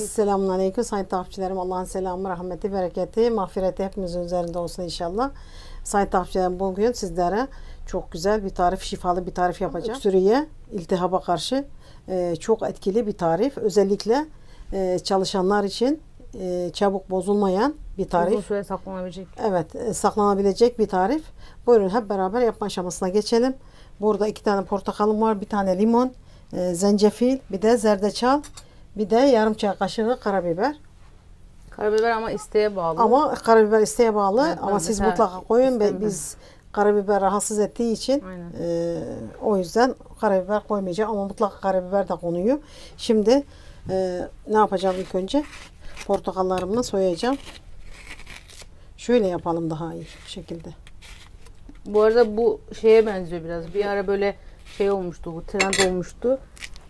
Selamünaleyküm sayın takipçilerim. Allah'ın selamı, rahmeti, bereketi, mağfireti hepimizin üzerinde olsun inşallah. Sayın takipçilerim, bugün sizlere çok güzel bir tarif, şifalı bir tarif yapacağım. Öksürüğe, iltihaba karşı çok etkili bir tarif. Özellikle çalışanlar için çabuk bozulmayan bir tarif. Uzun süre saklanabilecek. Evet, saklanabilecek bir tarif. Buyurun hep beraber yapma aşamasına geçelim. Burada 2 tane portakalım var, 1 tane limon, zencefil, bir de zerdeçal, bir de yarım çay kaşığı karabiber. Karabiber ama isteğe bağlı. Ama karabiber isteğe bağlı, Evet, ama siz mesela mutlaka koyun. istemem. Biz karabiber rahatsız ettiği için o yüzden karabiber koymayacağım, ama mutlaka karabiber de konuyor. Şimdi ne yapacağım ilk önce? Portakallarımı soyacağım. Şöyle yapalım daha iyi bu şekilde. Bu arada bu şeye benziyor biraz. Bir ara böyle şey olmuştu, bu trend olmuştu.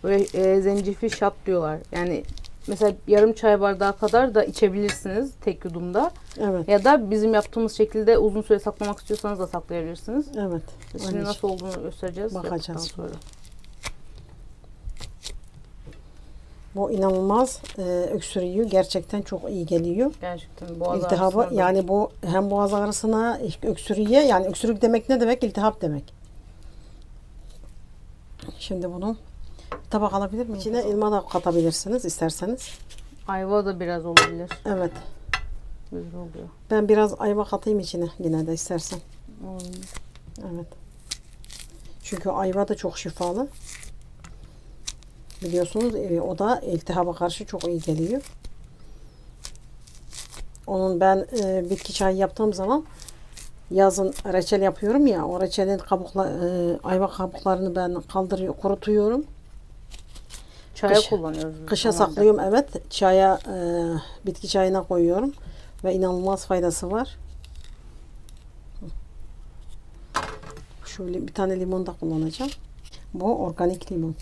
Böyle zencefil şat diyorlar. Yani mesela yarım çay bardağı kadar da içebilirsiniz tek yudumda. Evet. Ya da bizim yaptığımız şekilde uzun süre saklamak istiyorsanız da saklayabilirsiniz. Evet. Şimdi Anneciğim, nasıl olduğunu göstereceğiz. bakacağız yaptıktan sonra. bu inanılmaz öksürüğü gerçekten çok iyi geliyor. Gerçekten boğaz İltihabı, ağrısına da- yani bu hem boğaz ağrısına, öksürüğe, yani öksürük demek ne demek? İltihap demek. Şimdi bunu bir tabak alabilir miyim? İçine elma da katabilirsiniz isterseniz. Ayva da biraz olabilir. Evet. Güzel oluyor. Ben biraz ayva katayım içine yine de istersen. Evet. Çünkü ayva da çok şifalı. Biliyorsunuz o da iltihaba karşı çok iyi geliyor. Onun ben bitki çayı yaptığım zaman yazın reçel yapıyorum ya, o reçelin ayva kabuklarını ben kurutuyorum. Çaya Kış- kullanıyoruz biz Kışa normalde. saklıyorum, evet. Çaya, bitki çayına koyuyorum ve inanılmaz faydası var. Şöyle bir tane limon da kullanacağım. Bu organik limon.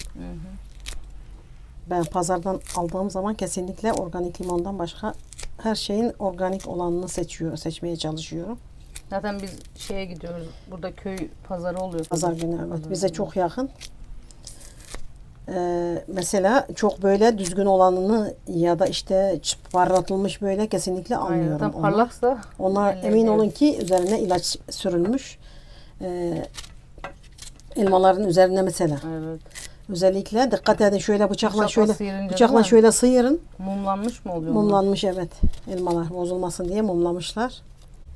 Ben pazardan aldığım zaman kesinlikle organik limondan başka her şeyin organik olanını seçmeye çalışıyorum. Zaten biz şeye gidiyoruz. Burada köy pazarı oluyor. Pazar günü, evet. Pazar Bize günü. çok yakın. Mesela çok böyle düzgün olanını ya da işte parlatılmış böyle kesinlikle Aynen. almıyorum. Zaten parlaksa Onlar belli emin ediyor. olun ki üzerine ilaç sürülmüş. Elmaların üzerine mesela. Evet. Özellikle dikkat edin, şöyle bıçakla Bıçakla sıyırınca değil bıçakla mi? şöyle sıyırın. Mumlanmış mı oluyor? bunlar? Mumlanmış, evet. Elmalar bozulmasın diye mumlamışlar.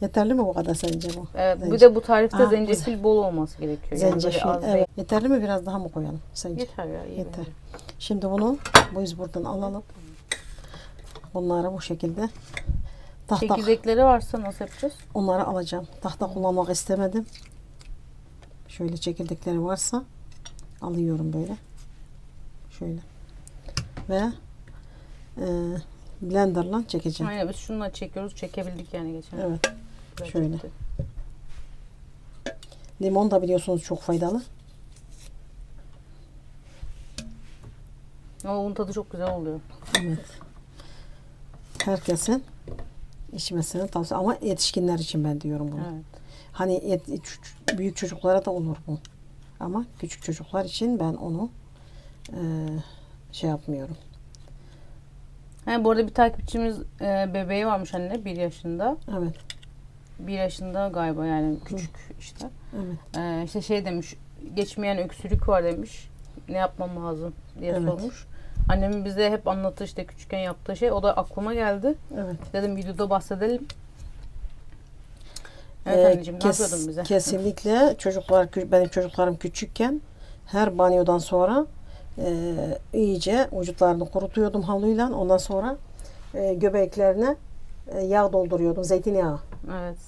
Yeterli mi bu kadar sence bu? Evet. Bir Zencefil. de bu tarifte Aa, zencefil bol olması gerekiyor. Yani böyle Zencefil, az evet. değil. Yeterli mi? Biraz daha mı koyalım sence? Yeter ya. iyi Yeter. bence. Şimdi biz buradan alalım. Bunları bu şekilde Çekirdekleri varsa nasıl yapacağız? onları alacağım. Tahta kullanmak istemedim. Şöyle çekirdekleri varsa alıyorum böyle. Şöyle. Ve blenderla çekeceğim. Aynen biz şununla çekiyoruz. Çekebildik yani geçen. Evet. Güzel şöyle. çekti. Limon da biliyorsunuz çok faydalı. Ama bunun tadı çok güzel oluyor. Evet. Herkesin içmesini tavsiye, ama yetişkinler için ben diyorum bunu. Evet. Hani büyük çocuklara da olur bu. Ama küçük çocuklar için ben onu şey yapmıyorum. He, bu arada bir takipçimiz bebeği varmış anne 1 yaşında. Evet. 1 yaşında galiba yani küçük işte. Evet. İşte şey demiş, geçmeyen öksürük var demiş. Ne yapmam lazım diye Evet. sormuş. Annemin bize hep anlattığı işte küçükken yaptığı şey. O da aklıma geldi. Evet. Dedim videoda bahsedelim. Evet anneciğim ne yapıyordun bize? Kesinlikle benim çocuklarım küçükken her banyodan sonra iyice vücutlarını kurutuyordum havluyla. Ondan sonra göbeklerine yağ dolduruyordum, zeytinyağı. Evet.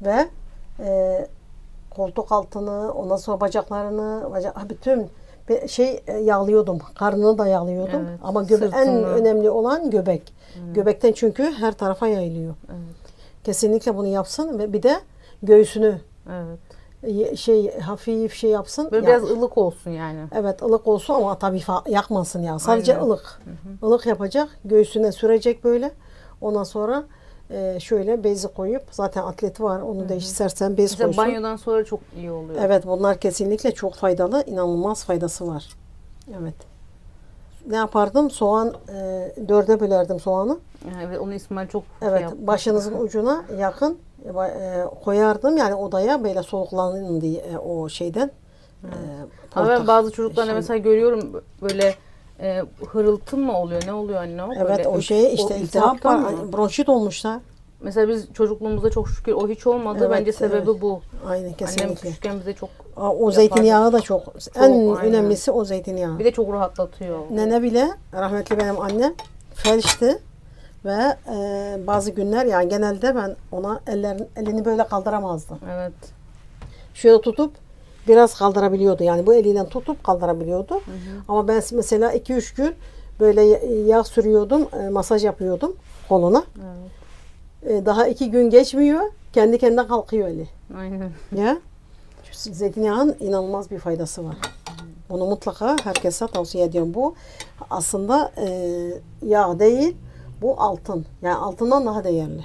Ve koltuk altını, ondan sonra bacaklarını, bütün yağlıyordum. Karnını da yağlıyordum. Evet, Ama en sırtını. önemli olan göbek. Göbekten çünkü her tarafa yayılıyor. Evet. Kesinlikle bunu yapsın ve bir de göğsünü Evet. hafif şey yapsın. Böyle Ya, biraz ılık olsun yani. evet, ılık olsun ama tabii yakmasın ya. Sadece Aynen. ılık. Ilık yapacak. Göğsüne sürecek böyle. Ondan sonra şöyle bezi koyup, zaten atleti var. Onu da istersen bez Mesela koysun. banyodan sonra çok iyi oluyor. Evet, bunlar kesinlikle çok faydalı. İnanılmaz faydası var. Evet. ne yapardım? Soğan dörde bölerdim soğanı. Evet, onu İsmail çok Evet, yaptı. başınızın ucuna yakın koyardım. Yani odaya böyle soluklanın diye o şeyden. Ama ben portak bazı çocuklarda şey. mesela görüyorum böyle hırıltı mı oluyor? Ne oluyor anne o? Evet, Böyle o şey işte iltihap iltihaptan var. mı? Bronşit olmuşlar. Mesela biz çocukluğumuzda çok şükür o hiç olmadı. Evet, Bence sebebi evet. bu. Aynen, Annem kesinlikle. küçükken bize çok O yapardı. zeytinyağı da çok. En aynen. önemlisi o zeytinyağı. Bir de çok rahatlatıyor. Nene bile, rahmetli benim annem felçti ve bazı günler, yani genelde ben ona elini böyle kaldıramazdım. Evet. Şöyle tutup biraz kaldırabiliyordu. Yani bu eliyle tutup kaldırabiliyordu. Ama ben mesela 2-3 gün böyle yağ sürüyordum, masaj yapıyordum koluna. Daha 2 gün geçmiyor, kendi kendine kalkıyor eli. Aynen. Ya. Zeytinyağının inanılmaz bir faydası var. Bunu mutlaka herkese tavsiye ediyorum. Bu aslında yağ değil, bu altın. Yani altından daha değerli.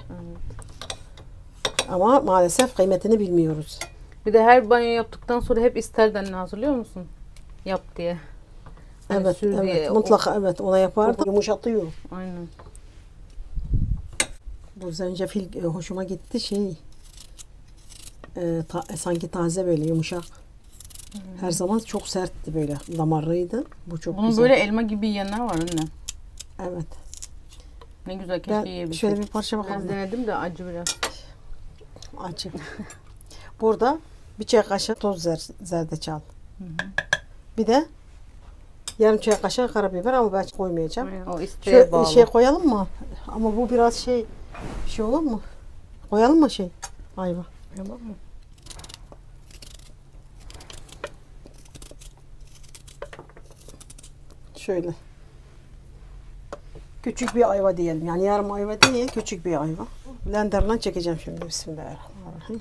Ama maalesef kıymetini bilmiyoruz. Bir de her banyo yaptıktan sonra hep isterdi anne, hazırlıyor musun? Yap diye. Hani Evet, sür evet. diye. Mutlaka evet, ona yapardı. Yumuşatıyor. Aynen. Bu zencefil hoşuma gitti. Sanki taze, böyle yumuşak. Her zaman çok sertti, böyle damarlıydı. Bu çok Bunun güzel. böyle elma gibi yiyenler var anne. Evet. Ne güzel, keşke Ben yiyebilsek. şöyle bir parça Ben bakalım. denedim de acı biraz. Acı. Burada bir çay kaşığı toz zerdeçal. Bir de yarım çay kaşığı karabiber, ama ben koymayacağım. Aynen, o isteğe Şöyle bağlı. şey koyalım mı? Ama bu biraz bir şey olur mu? Koyalım mı ayva? Tamam mı? Şöyle. Küçük bir ayva diyelim. Yani yarım ayva değil, küçük bir ayva. Blender'dan çekeceğim şimdi. Bismillahirrahmanirrahim.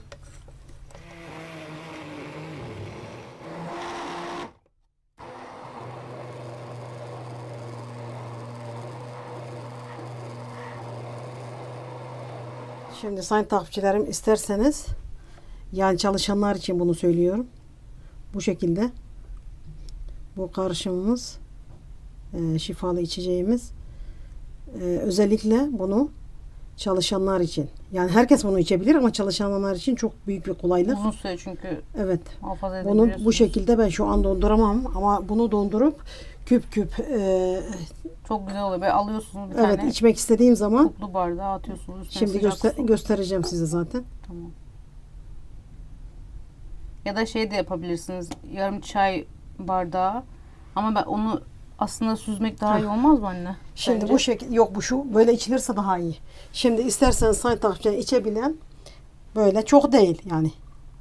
Şimdi sayın takipçilerim, isterseniz, yani çalışanlar için bunu söylüyorum. Bu şekilde bu karışımımız, şifalı içeceğimiz, özellikle bunu çalışanlar için, yani herkes bunu içebilir ama çalışanlar için çok büyük bir kolaylık. Uzun süre çünkü Evet. muhafaza Bunu edebiliyorsunuz. bu şekilde ben şu an donduramam, ama bunu dondurup küp küp Çok güzel oluyor. Böyle alıyorsunuz bir evet, tane içmek istediğim zaman, kuplu bardağa atıyorsunuz. Üstüne şimdi sıcak su. göstereceğim size zaten. Tamam. Ya da şey de yapabilirsiniz. Yarım çay bardağı. Ama ben onu aslında süzmek daha iyi olmaz mı anne? Şimdi Bence. bu şekil yok, bu şu böyle içilirse daha iyi. Şimdi isterseniz sayın takipçiler, içebilen, böyle çok değil yani.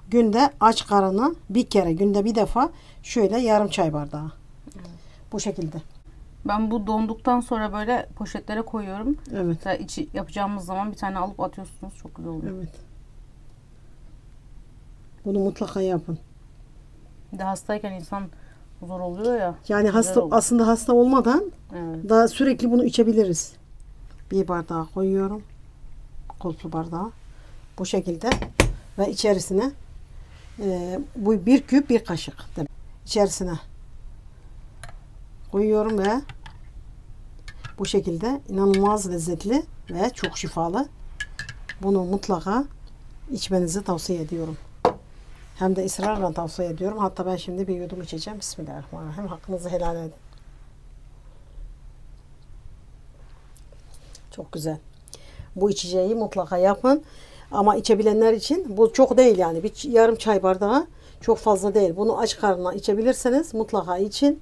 Günde aç karnına bir kere, günde bir defa şöyle yarım çay bardağı. Bu şekilde. Ben bu donduktan sonra böyle poşetlere koyuyorum. Evet. Mesela içi yapacağımız zaman bir tane alıp atıyorsunuz. Çok güzel oluyor. Evet. Bunu mutlaka yapın. Bir de hastayken insan zor oluyor ya. Yani Güzel oluyor. aslında hasta olmadan Evet. da sürekli bunu içebiliriz. Bir bardağı koyuyorum. Kulplu bardağı. Bu şekilde ve içerisine bu bir küp bir kaşık demek. İçerisine koyuyorum ve bu şekilde inanılmaz lezzetli ve çok şifalı. Bunu mutlaka içmenizi tavsiye ediyorum. Hem de ısrarla tavsiye ediyorum. Hatta ben şimdi bir yudum içeceğim. Bismillahirrahmanirrahim. Hakkınızı helal edin. Çok güzel. Bu içeceği mutlaka yapın. Ama içebilenler için bu çok değil yani. Bir yarım çay bardağı çok fazla değil. Bunu aç karnına içebilirseniz mutlaka için.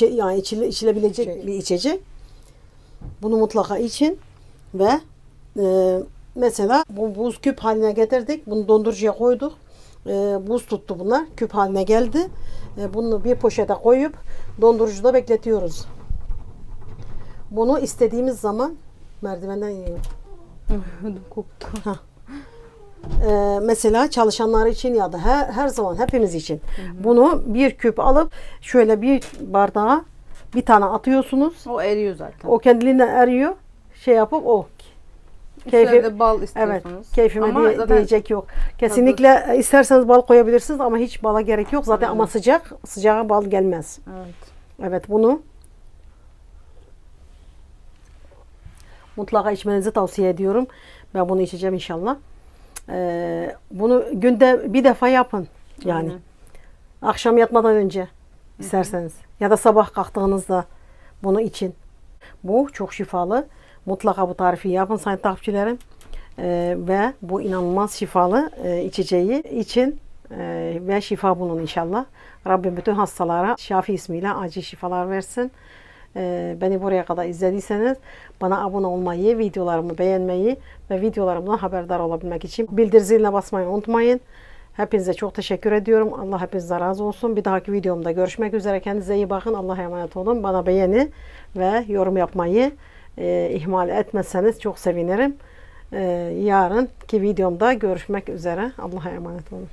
Yani içilebilecek bir içecek. Bunu mutlaka için ve mesela bu buz küp haline getirdik. Bunu dondurucuya koyduk. Buz tuttu bunlar. Küp haline geldi. Bunu bir poşete koyup dondurucuda bekletiyoruz. Bunu istediğimiz zaman merdivenden iniyor. Koptu. Mesela çalışanlar için ya da her zaman hepimiz için. Bunu bir küp alıp şöyle bir bardağa bir tane atıyorsunuz. O eriyor zaten. O kendiliğinden eriyor. Şey yapıp o Üstüne de bal evet, istiyorsanız. keyfime Ama zaten diyecek yok. Kesinlikle isterseniz bal koyabilirsiniz ama hiç bala gerek yok. Zaten ama sıcağa bal gelmez. evet. Evet, bunu Mutlaka içmenizi tavsiye ediyorum. Ben bunu içeceğim inşallah. Bunu günde bir defa yapın. Yani akşam yatmadan önce isterseniz. Ya da sabah kalktığınızda bunu için. Bu çok şifalı. Mutlaka bu tarifi yapın sayın takipçilerim. Ve bu inanılmaz şifalı içeceği için ve şifa bulun inşallah. Rabbim bütün hastalara Şafi ismiyle acil şifalar versin. Beni buraya kadar izlediyseniz bana abone olmayı, videolarımı beğenmeyi ve videolarımdan haberdar olabilmek için bildir ziline basmayı unutmayın. Hepinize çok teşekkür ediyorum. Allah hepinizden razı olsun. Bir dahaki videomda görüşmek üzere. Kendinize iyi bakın. Allah'a emanet olun. Bana beğeni ve yorum yapmayı ihmal etmezseniz çok sevinirim. Yarınki videomda görüşmek üzere. Allah'a emanet olun.